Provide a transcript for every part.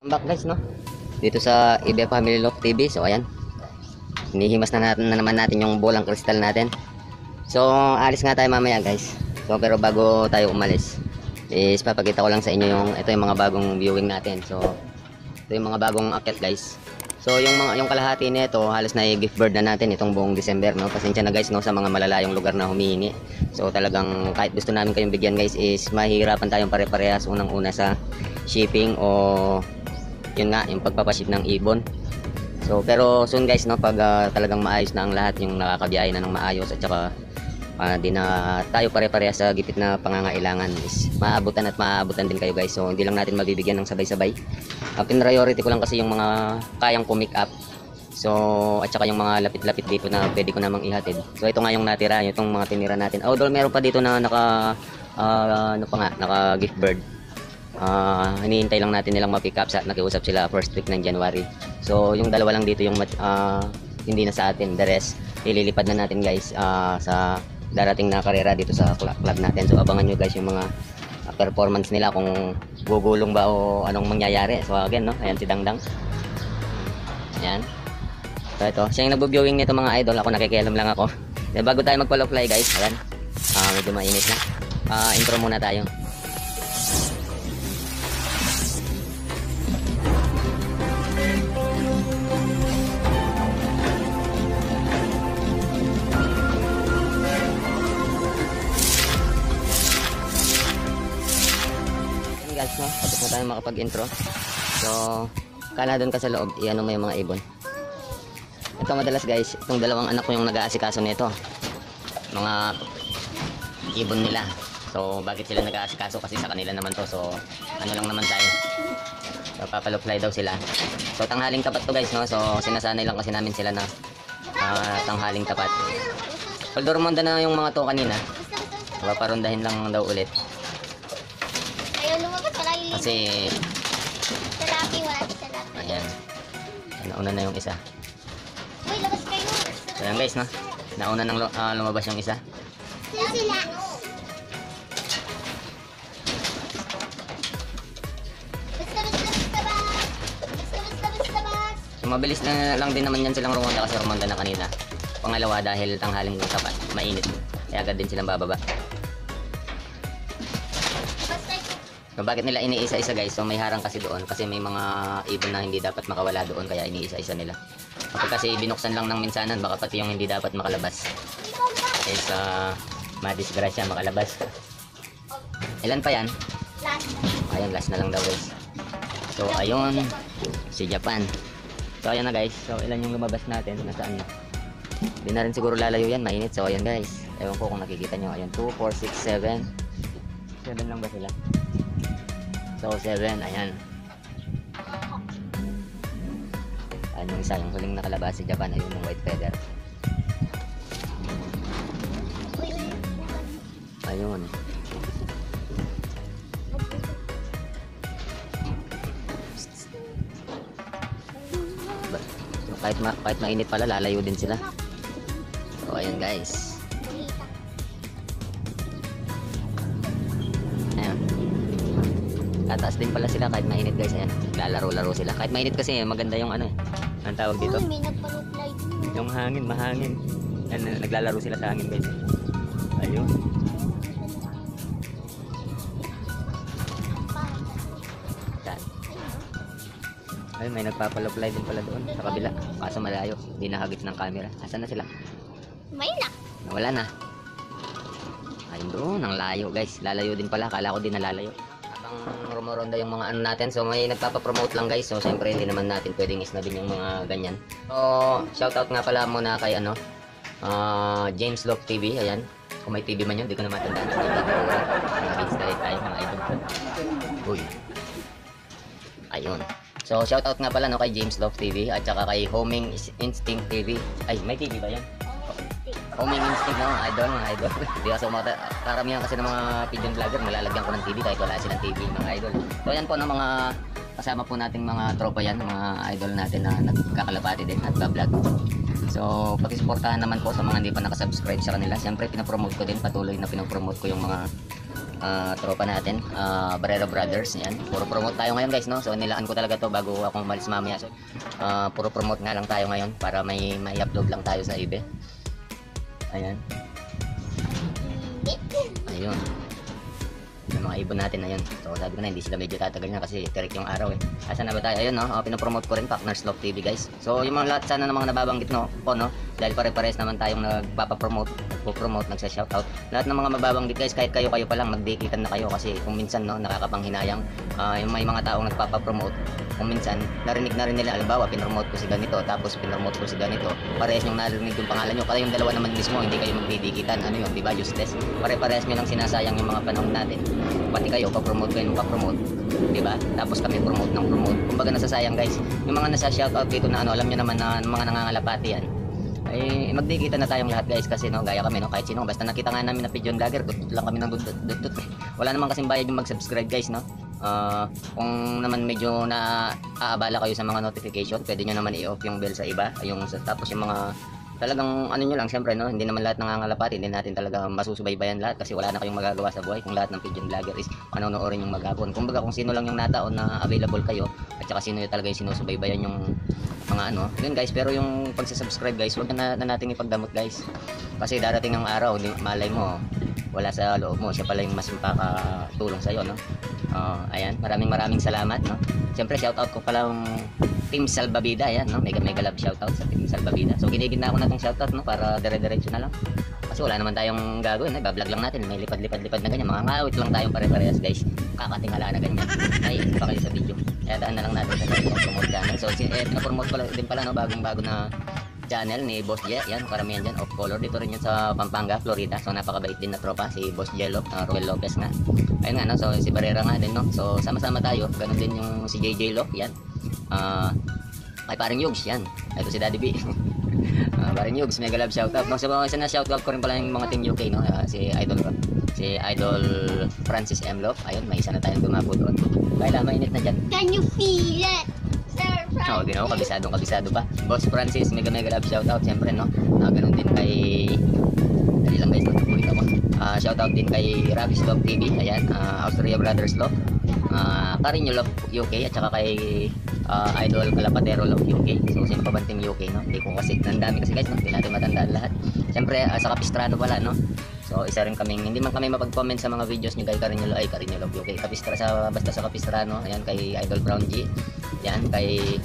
Welcome back guys, no? Dito sa Ibia Family Loft TV. So ayan, hinihimas na naman natin yung bolang kristal natin. So alis nga tayo mamaya guys. So pero bago tayo umalis is papakita ko lang sa inyo ito yung mga bagong viewing natin. So ito yung mga bagong akyat guys. So yung kalahati nito halos na gift bird na natin itong buong December, no? Pasensya na guys, no, sa mga malalayong lugar na humihingi. So talagang kahit gusto namin kayong bigyan guys is mahihirapan tayong pare-parehas unang-una sa shipping o yun nga yung pagpapaship ng ibon. So pero soon guys, no, pag talagang maayos na ang lahat, yung nakakabiyahe na ng maayos at saka di na tayo pare-parehas sa gipit na pangangailangan is maaabutan din kayo guys. So hindi lang natin mabibigyan ng sabay-sabay. Ang priority ko lang kasi yung mga kayang pumick up. So at saka yung mga lapit-lapit dito na pwede ko namang ihatid. So ito nga yung natira, itong mga tinira natin. Although meron pa dito na naka gift bird. Hinihintay lang natin nilang ma-pick up, nakiusap sila first week ng January. So yung dalawa lang dito yung hindi na sa atin. The rest ililipad na natin guys sa darating na karera dito sa club natin. So abangan nyo guys yung mga performance nila, kung gugulong ba o anong mangyayari. So again, no, ayan si Dangdang. Ayan. So ito, siya yung nagbo-viewing nito mga idol. Ako nakikialam lang ako. Then, bago tayo mag-follow fly guys, ayan, medyo mainit na. Intro muna tayo. Guys, no, tapos na tayo makapag-intro. So kala doon ka sa loob, iano mo yung mga ibon. Ito madalas guys, itong dalawang anak ko yung nag-aasikaso nito, mga ibon nila. So bakit sila nag-aasikaso? Kasi sa kanila naman to. So ano lang naman tayo, so papalofly daw sila. So tanghaling tapat to guys, no. So sinasanay lang kasi namin sila na tanghaling tapat. Although rumonda na yung mga to kanina, paparundahin lang daw ulit. Kasi salaki, wala si salaki. ayan, nauna na yung isa. Uy, labas kayo. So ayan guys, no, nauna nang lumabas yung isa. Sila. So mabilis na lang din naman yan silang rumonda kasi rumonda na kanina. Pangalawa dahil tanghaling tapat, mainit, kaya agad din silang bababa. So bakit nila iniisa-isa guys? So may harang kasi doon kasi may mga ibon na hindi dapat makawala doon, kaya iniisa-isa nila. Kapag kasi binuksan lang ng minsanan, baka pati yung hindi dapat makalabas is madisgrasya makalabas. Ilan pa yan? Last. Ayun, last na lang daw guys. So ayun, si Japan. So ayan na guys. So ilan yung lumabas natin? Nasaan na? Hindi na rin siguro lalayo yan, mainit. So ayan guys, ewan ko kung nakikita nyo. Ayun, 2, 4, 6, 7. 7 lang ba sila? So 7, ayan. Ayan yung isa, yung huling nakalabas si Japan, ayun yung white feather. Ayun. So kahit mainit pala, lalayo din sila. So ayan guys. Tataas din pala sila kahit mainit guys. Ayan, lalaro-laro sila kahit mainit kasi maganda yung ano ang tawag dito, Uy, may nagpa-reply. yung hangin, mahangin. Ayan, naglalaro sila sa hangin guys. Ayun. Ayun, may nagpapaloply din pala doon sa kabila, kaso malayo, hindi nakagit ng camera. Asan na sila? May na. Nawala na. Ayun doon, ang layo guys. Lalayo din pala, kala ko din nalalayo. Rumoronda yung mga ano natin, so may nagpapapromote lang guys. So siyempre hindi naman natin pwedeng isnabin yung mga ganyan. So shoutout nga pala muna kay James Love TV. Ayan, kung may TV man yun, di ko na matandaan. Nag-install tayo mga idol. Uy, ayun. So shoutout nga pala, no, kay James Love TV at saka kay Homing Instinct TV. Ay, may TV ba yan? Homing Instinct, no, idol, mga idol. Di kasi karamihan kasi ng mga pigeon vlogger nalalagyan ko ng TV kahit wala silang TV, mga idol. So yan po ng mga kasama po nating mga tropa yan, mga idol natin na nagkakalapati din at vlog. So pakisuportahan naman po sa mga hindi pa nakasubscribe sa kanila. Siyempre pinapromote ko din, patuloy na pinapromote ko yung mga tropa natin, Barrero Brothers. Yan, puro promote tayo ngayon guys, no? So nilaan ko talaga to bago ako umalis mamaya. So puro promote nga lang tayo ngayon para may upload lang tayo sa ibe. Ayan. Ayun. Yung mga ibon natin na yun. So sabi ko na hindi sila medyo tatagal na kasi tirik yung araw eh. Asan na ba tayo? Ayun no, pinopromote ko rin Partners Love TV guys. So yung mga lahat sana ng mga nababanggit no, po no, dahil pare-pares naman tayong nagpapapromote, nagpo-promote, nagsa-shoutout. Lahat ng mga mababanggit guys, kahit kayo pa lang magdikitan na kayo kasi kung minsan no, nakakapanghinayang yung may mga taong nagpapapromote. Kung minsan narinig na rin nila, halimbawa pinromote ko si ganito, tapos pinromote ko si ganito. Parehas yung narinig yung pangalan nyo, kaya yung dalawa naman mismo hindi kayo magdidikitan. Ano yun, di ba? Useless. Pare-parehas nyo lang sinasayang yung mga panahon natin. Pati kayo, pa-promote kayo ng pa-promote, di ba? Tapos kami promote ng promote. Kumbaga nasasayang guys. Yung mga nasa shoutout dito na ano, alam niyo naman na mga nangangalapati yan. Ay magdikita na tayong lahat guys kasi no, gaya kami no, kahit sino basta nakita nga namin na Pigeon Vlogger, dutut lang kami ng dutut. Wala naman kasing bayad yung mag-subscribe guys no. Kung naman medyo na aabala kayo sa mga notification, pwede nyo naman i-off yung bell sa iba, tapos yung mga talagang ano nyo lang, syempre no, hindi naman lahat nangangalapati, hindi natin talaga masusubaybayan lahat kasi wala na kayong magagawa sa buhay kung lahat ng Pigeon Vlogger is manonoodin yung maghapon. Kumbaga kung sino lang yung nataon na available kayo at saka sino yung talaga yung sinusubaybayan yung mga ano, yun guys. Pero yung pagsasubscribe guys, huwag na natin ipagdamot guys kasi darating ang araw, malay mo wala sa loob mo, siya pala yung mas makakatulong sa'yo no. Ayan, maraming salamat no. Siyempre shoutout ko pala yung Team Salbabida, ayan no, mega love shoutout sa Team Salbabida. So ginigin na ako na tong shoutout no para dire-diretso na lang kasi wala naman tayong gagawin, bablog lang natin, may lipad na ganyan, mga ngawit lang tayong pare-parehas guys, kakatingala na ganyan. Ay pa kayo sa video, kaya daan na lang natin sa promote channel. So na-promote ko din pala no, bagong-bago na channel ni Boss Jet, yan, karamihan dyan, off color, dito rin yun sa Pampanga, Florida. So napakabait din na tropa, si Boss Jello, Roel Lopez nga. Ayun nga no, so si Barrera nga din no, so sama-sama tayo, ganun din yung si JJ Lo, yan. Kay paring Yugs, yan, ito si Daddy B. Paring Yugs, mega love shoutout no. So isa na shoutout ko rin pala yung mga Team UK no, si Idol Francis M. Love. Ayun, may isa na tayong dumabo doon. Kaya mainit na dyan. Can you feel it? Oo, di na ako, kabisado pa. Boss Francis, mega love shoutout siyempre no. Ganun din kay dali lang guys, tutuloy ako. Shoutout din kay Ravis Love TV, ayan, Austria Brothers Love, Carino Love UK, at saka kay Idol Calapatero Love UK. So sino pa ba team UK no? Hindi ko kasi, nandami kasi guys no? Hindi natin matandaan lahat. Siyempre sa Capistrano pala no. So isa rin kaming, hindi man kami mapag-comment sa mga videos nyo kay Carino Love UK. Basta sa Capistrano, ayan, kay Idol Brown G, yan, kay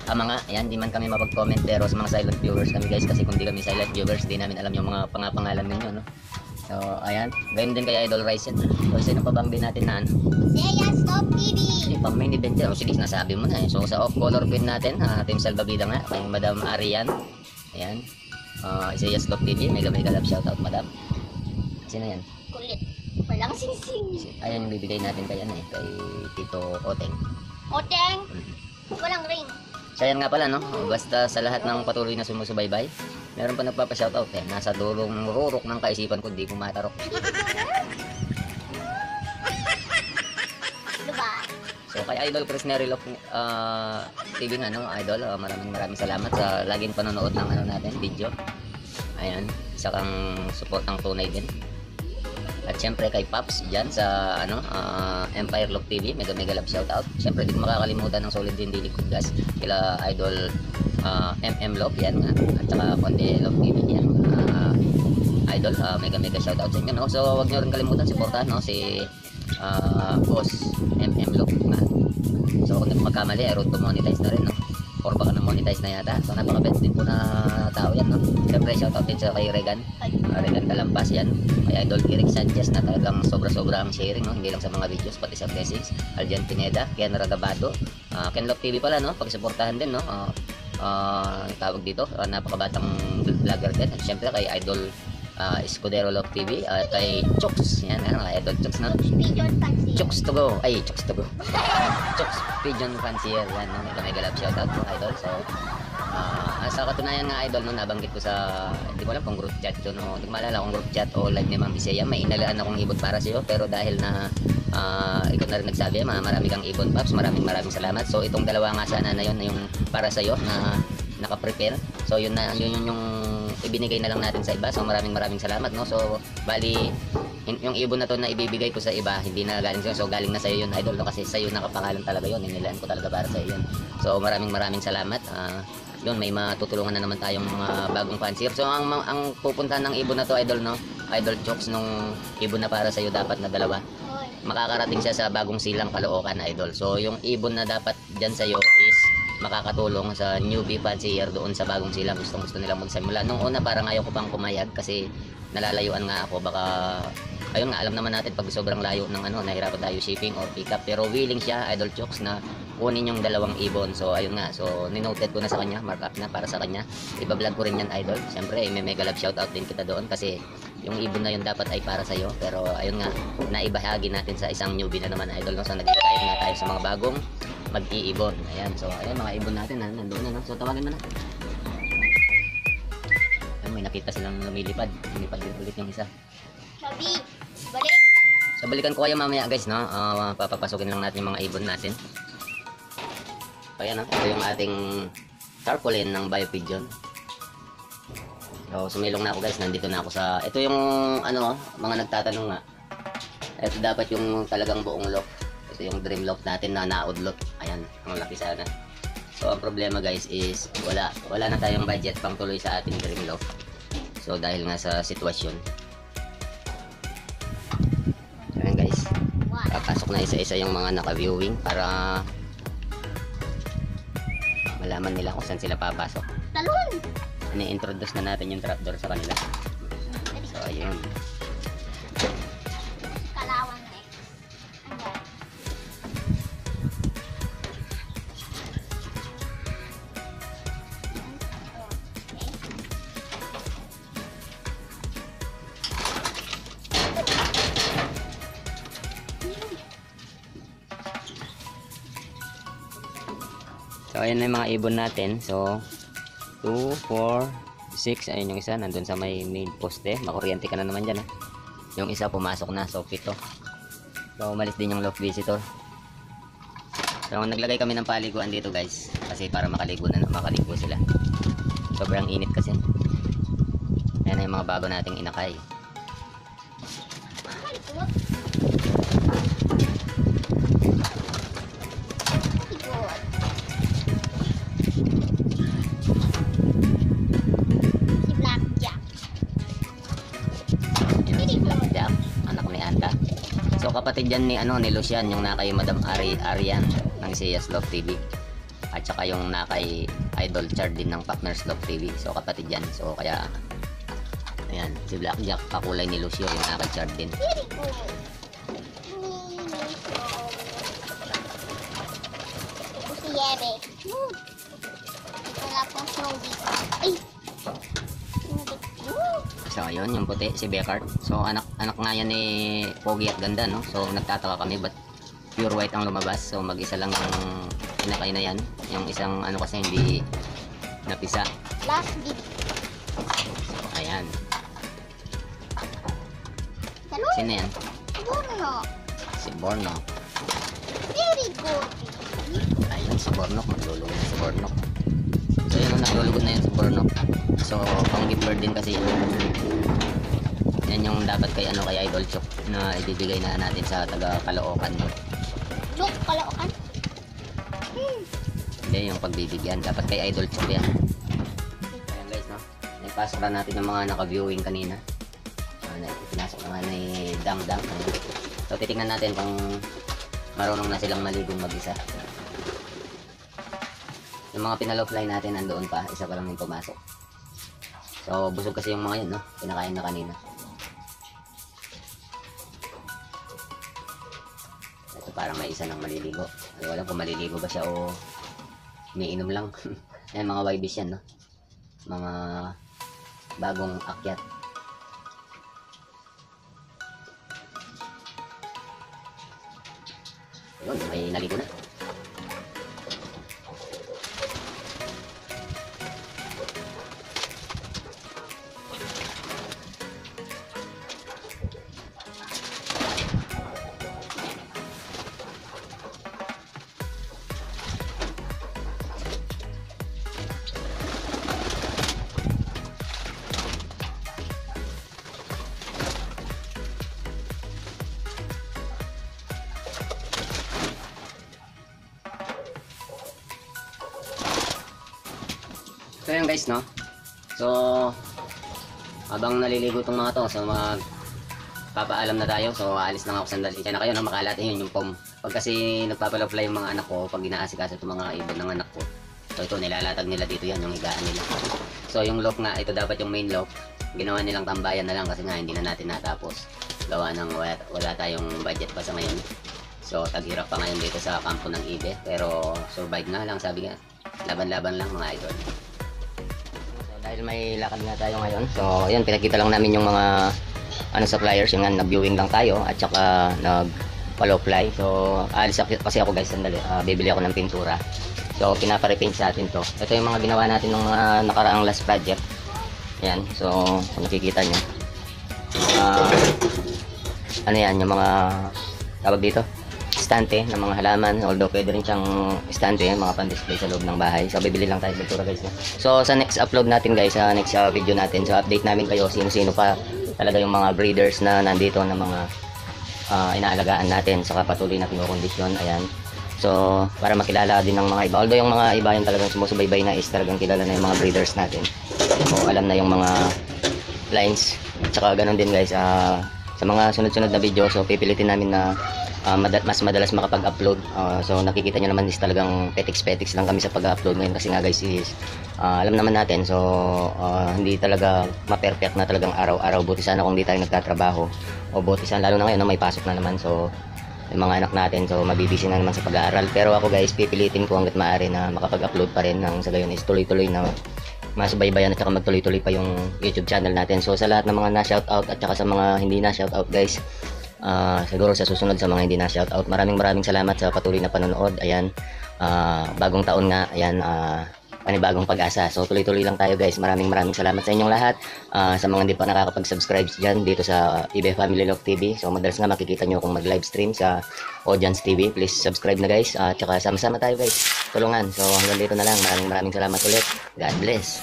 mga, ayan, di man kami mapag-comment, pero sa mga silent viewers kami guys, kasi kung di kami silent viewers, di namin alam yung mga pangalan ninyo no. So ayan, gayon din kay Idol Ryzen. So sino pa bang din natin na ano? Zeya Stop TV. Hindi pa main event yan. Sige, nasabi mo na eh. So sa off color pin natin, Team Salbabida nga, kay Madam Arian. Ayan, Zeya Stop TV, mega love shoutout Madam. Sino yan? Kulit. Walang sing-sing. Ayan yung bibigay natin kay ano eh, kay Tito Oteng. Oteng. Walang ring. So yan nga pala no, basta sa lahat ng patuloy na sumusubaybay, meron pa nagpapa-shoutout eh, nasa dulong rurok ng kaisipan ko, di ko matarok. Diba? So kay Idol Fresneri Love TV nga no, Idol, maraming salamat sa laging panonood ng ano natin, video. Ayan, isa kang support ng tunay din. At syempre kay Paps dyan sa ano, Empire Love TV, mega love shoutout. Syempre di ko makakalimutan ng solid din Dilig Gas, kila Idol MM Love, yan nga, at saka Konde Love TV, yan, Idol, mega shoutout sa inyo no. So wag nyo rin kalimutan supportahan no si Boss MM Love nga. So kung magkamali, road to monetize na rin no, or baka na-monetize na yata. So napaka-best din po na tao yan no. Siyempre shoutout din sa kay Regan Talampas, yan, kay Idol Eric Sanchez na talagang sobra-sobra ang sharing no, hindi lang sa mga videos pati sa blessings. Aljan Pineda, Ken Ragabado, Ken Love TV pala no, pagsuportahan din no. Tawag dito, napakabatang vlogger din. At siyempre kay Idol Escudero Love TV, kay Chooks, yan, Idol Chooks no. Pigeon Fancy. Chooks to go, Chooks Pigeon Fancier, yan no, mega love shoutout po Idol. So sa katunayan nga Idol no, nabanggit ko sa, hindi ko alam kung group chat yun no, hindi ko maalala kung group chat o live ni Ma'am Bisaya, may inalaan akong ibon para sa iyo, pero dahil na ikaw na rin nagsabi, marami kang ibon Paps, maraming salamat. So itong dalawa nga sana na yun, yung para sa iyo na naka-prepare, so yun yung ibinigay na lang natin sa iba. So maraming salamat no. So bali yung ibon na to na ibibigay ko sa iba, hindi na galing sa'yo. So galing na sa'yo yun, idol, no? Kasi sa'yo nakapangalan talaga yun. Inilaan ko talaga para sa'yo yun. So maraming salamat. Yun, may matutulungan na naman tayong mga bagong fancier. So ang pupuntahan ng ibon na to, idol, no? Idol chokes nung ibon na para sa'yo dapat na dalawa. Hoy. Makakarating siya sa bagong silang Caloocan, idol. So yung ibon na dapat dyan sa'yo is makakatulong sa newbie fancier doon sa bagong silang. Gusto nilang magsimula. Nung una parang ayaw ko pang pumayag kasi nalalayuan nga ako. Baka, ayun nga, alam naman natin pag sobrang layo ng nahirapan tayo shipping or pick up. Pero willing siya, idol chokes, na kunin yung dalawang ibon. So ayun nga, so ninoted ko na sa kanya, mark up na para sa kanya. Iba-vlog ko rin yan, idol. Siyempre, may mega love shoutout din kita doon kasi yung ibon na yun dapat ay para sa'yo. Pero ayun nga, naibahagi natin sa isang newbie na naman, idol, no? So nag-guide na tayo sa mga bagong mag-iibon. Ayan, so ayan mga ibon natin, nandoon na, no? So tawagin mo na. Ayan, may nakita silang lumilipad din ulit yung isa. Sabi, balik. So balikan ko kayo mamaya, guys, no? Papapasukin lang natin yung mga ibon natin. So ayan, no? Ito yung ating tarpaulin ng Biopigeon. So sumilong na ako, guys, nandito na ako sa, ito yung mga nagtatanong nga, ito dapat yung talagang buong lock. Ito yung dream lock natin na naudlot. Ayan, ang laki sana. So ang problema, guys, is wala na tayong budget pang tuloy sa ating dream lock. So dahil nga sa sitwasyon. Ayan, guys, papasok na isa-isa yung mga naka-viewing para malaman nila kung saan sila papasok. Talon. Ini-introduce na natin yung trapdoor sa kanila. So ayun. Kalawang next. Ayan. So ayun na yung mga ibon natin. So 2, 4, 6. Ayun yung isa, nandun sa may main poste. Makuryente ka na naman dyan, ha? Yung isa pumasok na, so 7. So umalis din yung loft visitor. So naglagay kami ng paliguan dito, guys, kasi para makaligo sila. Sobrang init kasi. Ayan na yung mga bago nating inakay. Si Blackjack. Yun, si Blackjack, anak ni Anta. So kapatid yan ni Lucian, yung nakay Madam Arian ng Siyas Love TV. At saka yung nakay Idol Chard din ng Partners Love TV. So kapatid yan. So kaya ayan, si Blackjack kakulay ni Lucio, yung nakay Chard din. Very good. Ito si Yebe. Wala pong snow dito. Ay! So ayun, yung puti, si Beckart. So anak nga yan ni Pogi at Ganda, no? So nagtataka kami ba't pure white ang lumabas. So mag-isa lang yung inakay na yan. Yung isang kasi hindi napisa. Last video. So ayan. Talon. Sino yan? Borno. Si Borno. Very good. Ayun, si Bornok. Maglulugod na si Bornok. So yun, naglulugod na yun si Bornok. So pang gift bird din kasi yun. Yan yung dapat kay kay Idol Chok na ibibigay na natin sa taga Caloocan, no? Look, Caloocan. Hindi, yung pagbibigyan dapat kay Idol Chok yan. Ayan, guys, no? Naipasok na natin yung mga naka-viewing kanina. Pinasok naman ni Dang. So titingnan natin kung marunong na silang maligong mag-isa. Yung mga pinalofly natin nandoon pa, isa pa lang yung pumasok. So busog kasi yung mga yun, no? Pinakain na kanina. Ito parang may isa nang maliligo. Ay, wala kung maliligo ba siya o umiinom lang. Yan, mga YBs yan, no? Mga bagong akyat. Ayun, may naligo na. So yun guys, no? So, habang naliligo itong mga to, so papaalam na tayo. So, aalis lang ako sandali. Diyan na kayo, no? Makalatin yun yung pom. Pag kasi nagpapalofly yung mga anak ko, pag inaasikaso itong mga ibon ng anak ko, so ito, nilalatag nila dito yan, yung higaan nila. So, yung lock nga, ito dapat yung main lock. Ginawa nilang tambayan na lang kasi nga hindi na natin natapos. Gawa ng wala tayong budget pa sa ngayon. So, taghirap pa ngayon dito sa kampo ng Ibe. Pero, survive na lang, sabi nga. Laban-laban lang mga idol. So, dahil may lakad nga tayo ngayon. So, yun, pinakita lang namin yung mga suppliers. Yung nga, nag-viewing lang tayo. At saka, nag-follow-fly. So, alis kasi ako guys, sandali. Bibili ako ng pintura. So, pinapa-repaint sa atin to. Ito yung mga ginawa natin ng mga nakaraang last project. Ayan. So, kung nakikita nyo. Ano yan, yung mga tawag dito? Estante ng mga halaman, although pwede rin siyang estante, mga pan-display sa loob ng bahay. So bibili lang tayo ng pintura guys. So sa next upload natin guys, sa next video natin, so update namin kayo sino-sino pa talaga yung mga breeders na nandito na mga inaalagaan natin, saka patuloy na kinokondisyon. Ayan. So para makilala din ng mga iba, although yung mga iba yung talagang sumusubaybay na is talagang kilala na yung mga breeders natin. So alam na yung mga lines, saka ganun din guys, sa mga sunod-sunod na video, so pipilitin namin na mas madalas makapag-upload. So nakikita nyo naman is talagang petiks lang kami sa pag-upload ngayon kasi nga guys is alam naman natin, so hindi talaga ma-perfect na talagang araw-araw. Buti sana kung hindi tayo nagtatrabaho, o buti sana lalo na ngayon, no, may pasok na naman, so yung mga anak natin, so mabibisi na naman sa pag-aaral. Pero ako guys, pipilitin ko hanggat maaari na makapag-upload pa rin, nang sa gayon is tuloy-tuloy na masubaybayan at saka magtuloy-tuloy pa yung YouTube channel natin. So sa lahat ng mga na-shoutout at saka sa mga hindi na-shoutout guys, siguro sa susunod sa mga hindi na-shoutout, maraming salamat sa patuloy na panonood. Ayan, bagong taon nga, ayan, panibagong pag-asa. So tuloy-tuloy lang tayo guys. Maraming salamat sa inyong lahat. Sa mga hindi pa nakakapag-subscribe dyan dito sa Ibe Family Lock TV. So madalas nga makikita nyo kung mag-live stream sa Audience TV. Please subscribe na guys. Tsaka sama-sama tayo guys. Tulungan. So hanggang dito na lang. Maraming salamat ulit. God bless.